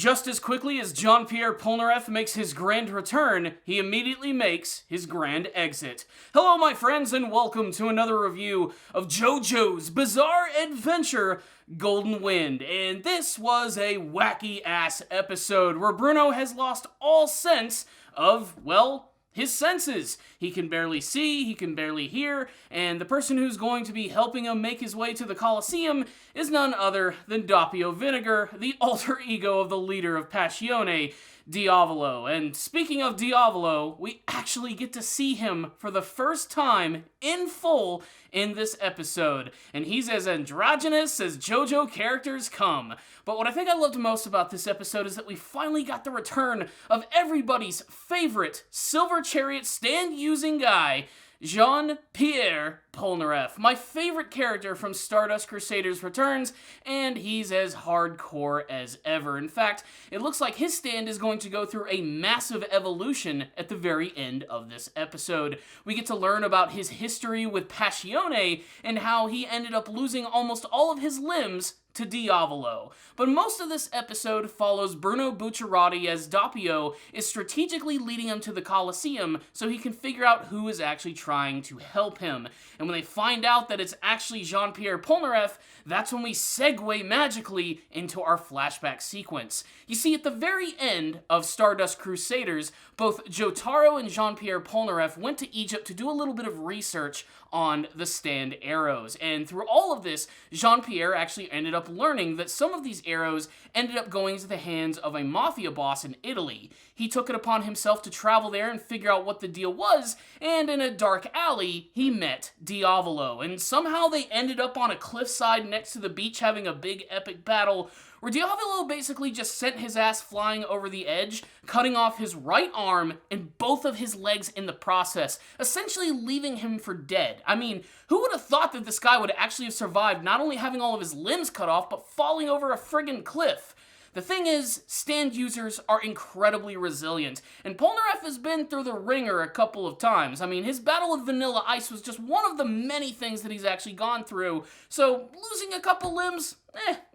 Just as quickly as Jean-Pierre Polnareff makes his grand return, he immediately makes his grand exit. Hello, my friends, and welcome to another review of JoJo's Bizarre Adventure, Golden Wind. And this was a wacky-ass episode where Bruno has lost all sense of, well, his senses. He can barely see, he can barely hear, and the person who's going to be helping him make his way to the Colosseum is none other than Doppio Vinegar, the alter ego of the leader of Passione, Diavolo. And speaking of Diavolo, we actually get to see him for the first time in full in this episode, and he's as androgynous as JoJo characters come. But what I think I loved most about this episode is that we finally got the return of everybody's favorite Silver Chariot stand-using guy, Jean-Pierre Polnareff, my favorite character from Stardust Crusaders Returns, and he's as hardcore as ever. In fact, it looks like his stand is going to go through a massive evolution at the very end of this episode. We get to learn about his history with Passione and how he ended up losing almost all of his limbs to Diavolo. But most of this episode follows Bruno Bucciarati as Doppio is strategically leading him to the Colosseum so he can figure out who is actually trying to help him. And when they find out that it's actually Jean-Pierre Polnareff, that's when we segue magically into our flashback sequence. You see, at the very end of Stardust Crusaders, both Jotaro and Jean-Pierre Polnareff went to Egypt to do a little bit of research on the stand arrows. And through all of this, Jean-Pierre actually ended up learning that some of these arrows ended up going into the hands of a mafia boss in Italy. He took it upon himself to travel there and figure out what the deal was, and in a dark alley, he met Diavolo. And somehow they ended up on a cliffside next to the beach having a big epic battle where Diavolo basically just sent his ass flying over the edge, cutting off his right arm and both of his legs in the process, essentially leaving him for dead. I mean, who would have thought that this guy would actually have survived not only having all of his limbs cut off, but falling over a friggin' cliff? The thing is, stand users are incredibly resilient, and Polnareff has been through the ringer a couple of times. I mean, his battle with Vanilla Ice was just one of the many things that he's actually gone through, so losing a couple limbs,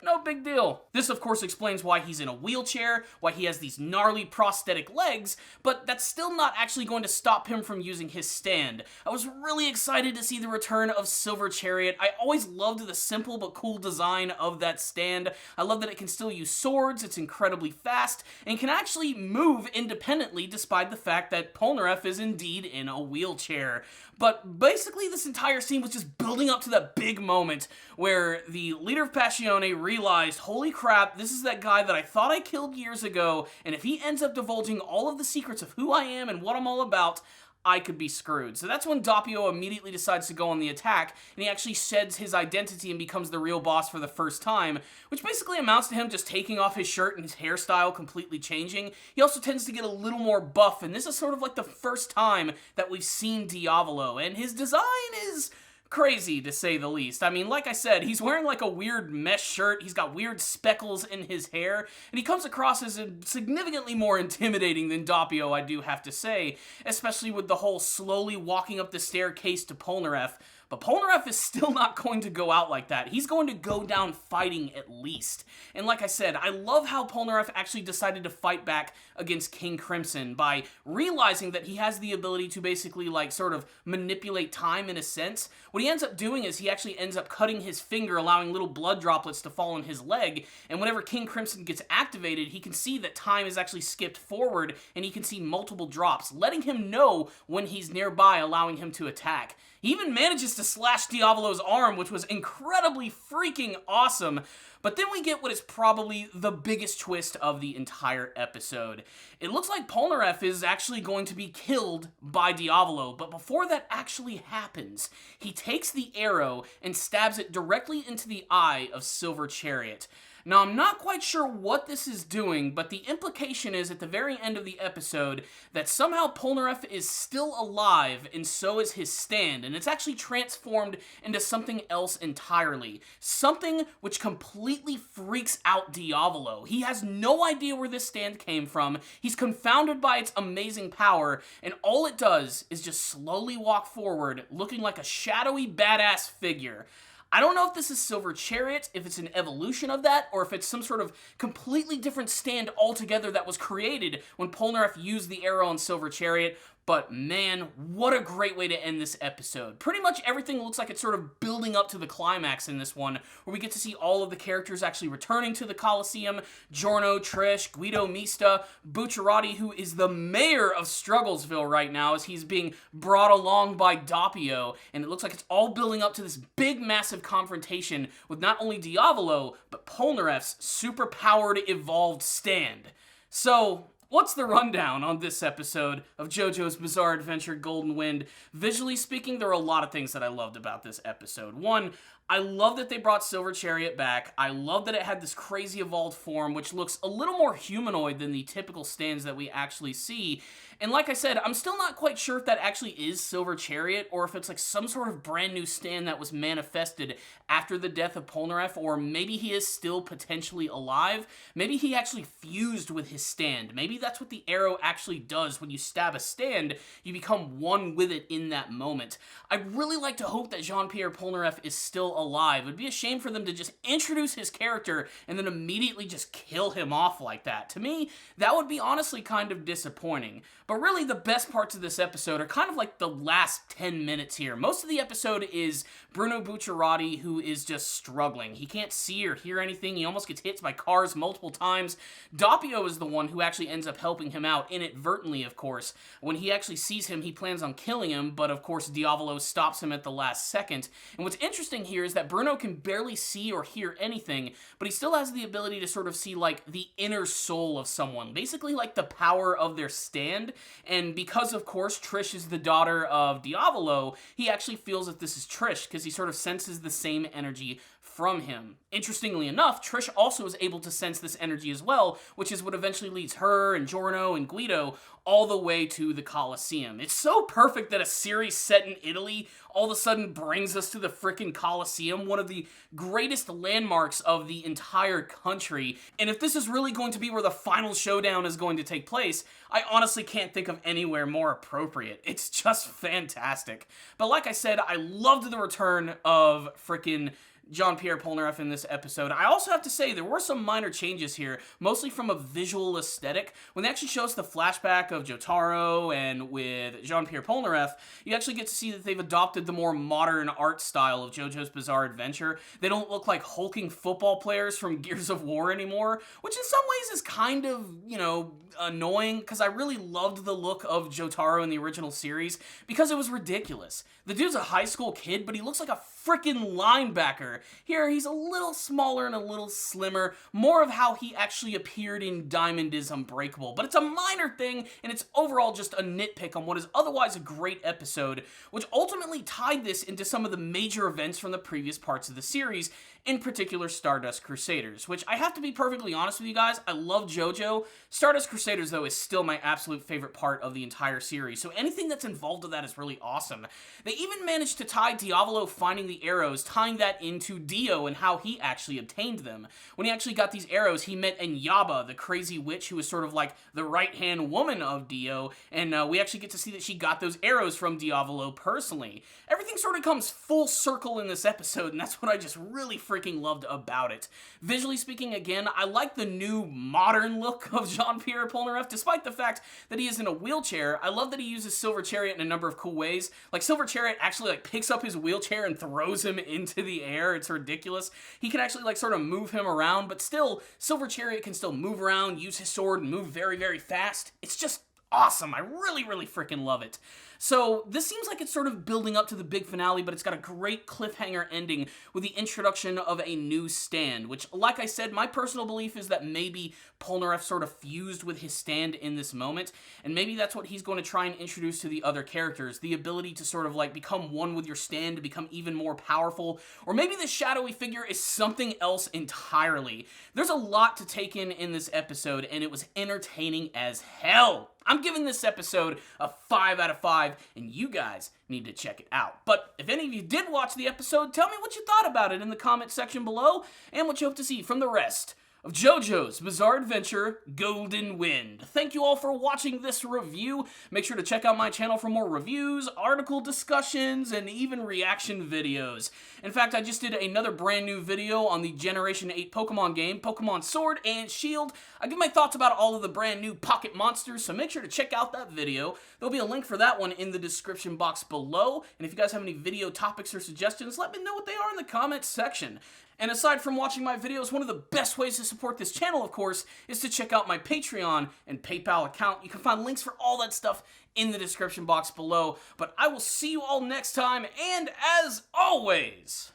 no big deal. This, of course, explains why he's in a wheelchair, why he has these gnarly prosthetic legs, but that's still not actually going to stop him from using his stand. I was really excited to see the return of Silver Chariot. I always loved the simple but cool design of that stand. I love that it can still use swords, it's incredibly fast, and can actually move independently despite the fact that Polnareff is indeed in a wheelchair. But basically, this entire scene was just building up to that big moment where the leader of Passione realized, holy crap, this is that guy that I thought I killed years ago, and if he ends up divulging all of the secrets of who I am and what I'm all about, I could be screwed. So that's when Doppio immediately decides to go on the attack, and he actually sheds his identity and becomes the real boss for the first time, which basically amounts to him just taking off his shirt and his hairstyle completely changing. He also tends to get a little more buff, and this is sort of like the first time that we've seen Diavolo, and his design is crazy, to say the least. I mean, like I said, he's wearing like a weird mesh shirt, he's got weird speckles in his hair, and he comes across as significantly more intimidating than Doppio, I do have to say, especially with the whole slowly walking up the staircase to Polnareff. But Polnareff is still not going to go out like that. He's going to go down fighting at least. And like I said, I love how Polnareff actually decided to fight back against King Crimson by realizing that he has the ability to basically like sort of manipulate time in a sense. What he ends up doing is he actually ends up cutting his finger, allowing little blood droplets to fall on his leg. And whenever King Crimson gets activated, he can see that time is actually skipped forward and he can see multiple drops, letting him know when he's nearby, allowing him to attack. He even manages to slash Diavolo's arm, which was incredibly freaking awesome. But then we get what is probably the biggest twist of the entire episode. It looks like Polnareff is actually going to be killed by Diavolo, but before that actually happens, he takes the arrow and stabs it directly into the eye of Silver Chariot. Now, I'm not quite sure what this is doing, but the implication is at the very end of the episode that somehow Polnareff is still alive, and so is his stand, and it's actually transformed into something else entirely. Something which completely freaks out Diavolo. He has no idea where this stand came from, he's confounded by its amazing power, and all it does is just slowly walk forward, looking like a shadowy badass figure. I don't know if this is Silver Chariot, if it's an evolution of that, or if it's some sort of completely different stand altogether that was created when Polnareff used the arrow on Silver Chariot. But man, what a great way to end this episode. Pretty much everything looks like it's sort of building up to the climax in this one, where we get to see all of the characters actually returning to the Coliseum. Giorno, Trish, Guido, Mista, Bucciarati, who is the mayor of Strugglesville right now, as he's being brought along by Doppio. And it looks like it's all building up to this big, massive confrontation with not only Diavolo, but Polnareff's super-powered, evolved stand. So, what's the rundown on this episode of JoJo's Bizarre Adventure Golden Wind? Visually speaking, there are a lot of things that I loved about this episode. One, I love that they brought Silver Chariot back. I love that it had this crazy evolved form, which looks a little more humanoid than the typical stands that we actually see. And like I said, I'm still not quite sure if that actually is Silver Chariot, or if it's like some sort of brand new stand that was manifested after the death of Polnareff, or maybe he is still potentially alive. Maybe he actually fused with his stand. Maybe that's what the arrow actually does. When you stab a stand, you become one with it in that moment. I'd really like to hope that Jean-Pierre Polnareff is still alive. It would be a shame for them to just introduce his character and then immediately just kill him off like that. To me, that would be honestly kind of disappointing. But really, the best parts of this episode are kind of like the last 10 minutes here. Most of the episode is Bruno Bucciarati, who is just struggling. He can't see or hear anything. He almost gets hit by cars multiple times. Doppio is the one who actually ends up helping him out, inadvertently, of course. When he actually sees him, he plans on killing him, but of course, Diavolo stops him at the last second. And what's interesting here is that Bruno can barely see or hear anything, but he still has the ability to sort of see, like, the inner soul of someone. Basically, like, the power of their stand. And because, of course, Trish is the daughter of Diavolo, he actually feels that this is Trish, because he sort of senses the same energy from him. Interestingly enough, Trish also is able to sense this energy as well, which is what eventually leads her and Giorno and Guido all the way to the Coliseum. It's so perfect that a series set in Italy all of a sudden brings us to the frickin' Coliseum, one of the greatest landmarks of the entire country. And if this is really going to be where the final showdown is going to take place, I honestly can't think of anywhere more appropriate. It's just fantastic. But like I said, I loved the return of frickin' Jean-Pierre Polnareff in this episode. I also have to say, there were some minor changes here, mostly from a visual aesthetic. When they actually show us the flashback of Jotaro and with Jean-Pierre Polnareff, you actually get to see that they've adopted the more modern art style of JoJo's Bizarre Adventure. They don't look like hulking football players from Gears of War anymore, which in some ways is kind of, you know, annoying, because I really loved the look of Jotaro in the original series, because it was ridiculous. The dude's a high school kid, but he looks like a freaking linebacker. Here, he's a little smaller and a little slimmer, more of how he actually appeared in Diamond is Unbreakable. But it's a minor thing, and it's overall just a nitpick on what is otherwise a great episode, which ultimately tied this into some of the major events from the previous parts of the series, in particular Stardust Crusaders, which I have to be perfectly honest with you guys, I love JoJo. Stardust Crusaders, though, is still my absolute favorite part of the entire series, so anything that's involved with that is really awesome. They even managed to tie Diavolo finding the arrows, tying that into Dio and how he actually obtained them. When he actually got these arrows, he met Enyaba, the crazy witch who was sort of like the right-hand woman of Dio, and we actually get to see that she got those arrows from Diavolo personally. Everything sort of comes full circle in this episode, and that's what I just really freaking loved about it. Visually speaking, again, I like the new modern look of Jean-Pierre Polnareff, despite the fact that he is in a wheelchair. I love that he uses Silver Chariot in a number of cool ways. Like, Silver Chariot actually, like, picks up his wheelchair and throws him into the air. It's ridiculous. He can actually, like, sort of move him around, but still, Silver Chariot can still move around, use his sword, and move very, very fast. It's just awesome. I really, really freaking love it. So this seems like it's sort of building up to the big finale, but it's got a great cliffhanger ending with the introduction of a new stand, which, like I said, my personal belief is that maybe Polnareff sort of fused with his stand in this moment, and maybe that's what he's going to try and introduce to the other characters, the ability to sort of like become one with your stand, to become even more powerful, or maybe this shadowy figure is something else entirely. There's a lot to take in this episode, and it was entertaining as hell. I'm giving this episode a 5 out of 5, and you guys need to check it out. But if any of you did watch the episode, tell me what you thought about it in the comment section below, and what you hope to see from the rest of JoJo's Bizarre Adventure Golden Wind. Thank you all for watching this review. Make sure to check out my channel for more reviews, article discussions, and even reaction videos. In fact, I just did another brand new video on the Generation 8 Pokemon game, Pokemon Sword and Shield. I give my thoughts about all of the brand new pocket monsters, so make sure to check out that video. There'll be a link for that one in the description box below. And if you guys have any video topics or suggestions, let me know what they are in the comments section. And aside from watching my videos, one of the best ways to support this channel, of course, is to check out my Patreon and PayPal account. You can find links for all that stuff in the description box below. But I will see you all next time, and as always,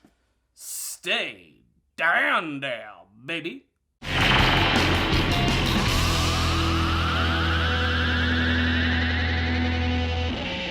stay down there, baby.